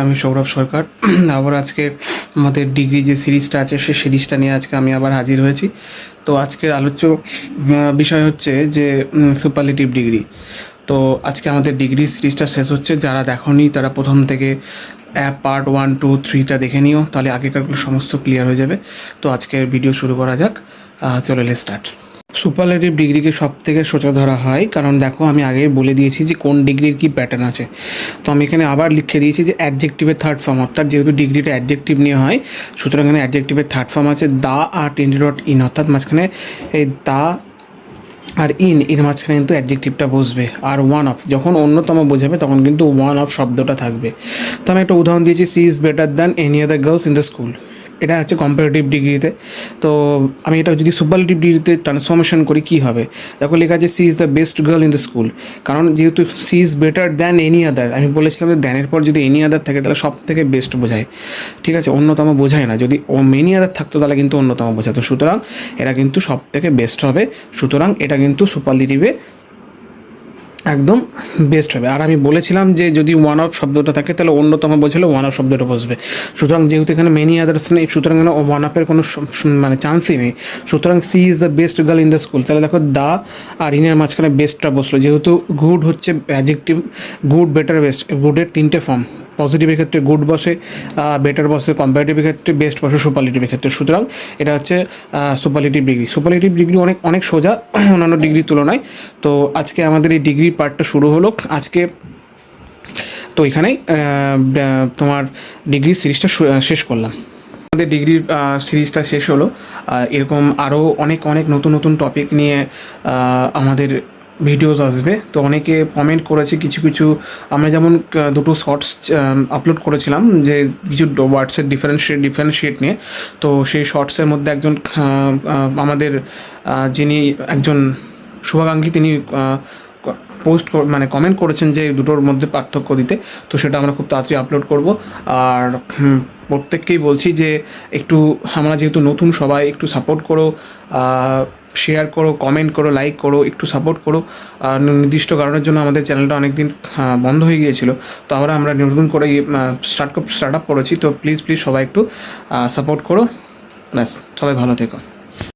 আমি সৌরভ সরকার। আবার আজকে আমাদের ডিগ্রি যে সিরিজটা আছে সেই সিরিজটা নিয়ে আজকে আমি আবার হাজির হয়েছি। তো আজকের আলোচ্য বিষয় হচ্ছে যে সুপারলেটিভ ডিগ্রি। তো আজকে আমাদের ডিগ্রি সিরিজটা শেষ হচ্ছে। যারা দেখোনি তারা প্রথম থেকে পার্ট 1, 2, 3টা দেখে নিও, তাহলে আগেকারগুলো সমস্ত ক্লিয়ার হয়ে যাবে। তো আজকের ভিডিও শুরু করা যাক। চলো লেটস স্টার্ট। সুপারলেটিভ ডিগ্রিকে সব থেকে সোজা ধরা হয়, কারণ দেখো আমি আগেই বলে দিয়েছি যে কোন ডিগ্রির কী প্যাটার্ন আছে। তো আমি এখানে আবার লিখে দিয়েছি যে অ্যাডজেক্টিভের থার্ড ফর্ম, অর্থাৎ যেহেতু ডিগ্রিটা অ্যাডজেক্টিভ নিয়ে হয়, সুতরাং এখানে অ্যাডজেক্টিভের থার্ড ফর্ম আছে দা আর ইন, অর্থাৎ মাঝখানে এই দা আর এর মাঝখানে কিন্তু অ্যাডজেক্টিভটা বসবে। আর ওয়ান অফ যখন অন্যতম বোঝাবে তখন কিন্তু ওয়ান অফ শব্দটা থাকবে। তো আমি একটা উদাহরণ দিয়েছি, she is better than any other girls in the school. এটা হচ্ছে কম্পারেটিভ ডিগ্রিতে। তো আমি এটা যদি সুপারলেটিভ ডিগ্রিতে ট্রান্সফরমেশন করি কী হবে, দেখো লেখা আছে she is the best girl in the school. কারণ যেহেতু she is better than any other, আমি বলেছিলাম যে দ্যানের পর যদি এনি আদার থাকে তাহলে সব থেকে বেস্ট বোঝায়, ঠিক আছে, অন্যতম বোঝায় না। যদি মেনি আদার থাকতো তাহলে কিন্তু অন্যতম বোঝাতো। সুতরাং এটা কিন্তু সব থেকে বেস্ট হবে। সুতরাং এটা কিন্তু সুপারলেটিভে একদম বেস্ট হবে। আর আমি বলেছিলাম যে যদি ওয়ান অফ শব্দটা থাকে তাহলে অন্যতম বোঝালে ওয়ান অফ শব্দটা বসবে। সুতরাং যেহেতু এখানে মেনি আদার্স নেই, সুতরাং এখানে ওয়ান অফের কোনো মানে চান্সই নেই। সুতরাং she is the best girl in the school, তাহলে দেখো দা আর ইনের মাঝখানে বেস্টটা বসলো। যেহেতু গুড হচ্ছে অ্যাডজেক্টিভ, গুড, বেটার, বেস্ট, গুডের 3টে ফর্ম। পজিটিভের ক্ষেত্রে গুড বসে, বেটার বসে, কম্পারেটিভের ক্ষেত্রে বেস্ট বসে, সুপারলেটিভের ক্ষেত্রে। সুতরাং এটা হচ্ছে সুপারলেটিভ ডিগ্রি। সুপারলেটিভ ডিগ্রি অনেক সোজা অন্যান্য ডিগ্রির তুলনায়। তো আজকে আমাদের এই ডিগ্রি পার্টটা শুরু হলো আজকে। তো এখানেই তোমার ডিগ্রি সিরিজটা শেষ করলাম। আমাদের ডিগ্রির সিরিজটা শেষ হলো। এরকম আরও অনেক নতুন টপিক নিয়ে আমাদের ভিডিওস আসবে। তো অনেকে কমেন্ট করেছে কিছু আমরা যেমন দুটো শর্টস আপলোড করেছিলাম যে কিছু ওয়ার্ডসের ডিফারেন্সিয়েট নিয়ে। তো সেই শর্টসের মধ্যে একজন আমাদের যিনি একজন শুভাকাঙ্ক্ষী, তিনি মানে কমেন্ট করেছেন যে দুটোর মধ্যে পার্থক্য দিতে। তো সেটা আমরা খুব তাড়াতাড়ি আপলোড করব। আর প্রত্যেককেই বলছি যে একটু আমরা যেহেতু নতুন, সবাই একটু সাপোর্ট করো, শেয়ার করো, কমেন্ট করো, লাইক করো, একটু সাপোর্ট করো। নির্দিষ্ট কারণের জন্য আমাদের চ্যানেলটা অনেক দিন বন্ধ হয়ে গিয়েছিল। তো আমরা নতুন করে স্টার্ট আপ করেছি। তো প্লিজ সবাই একটু সাপোর্ট করো। ব্যাস, সবাই ভালো থেকো।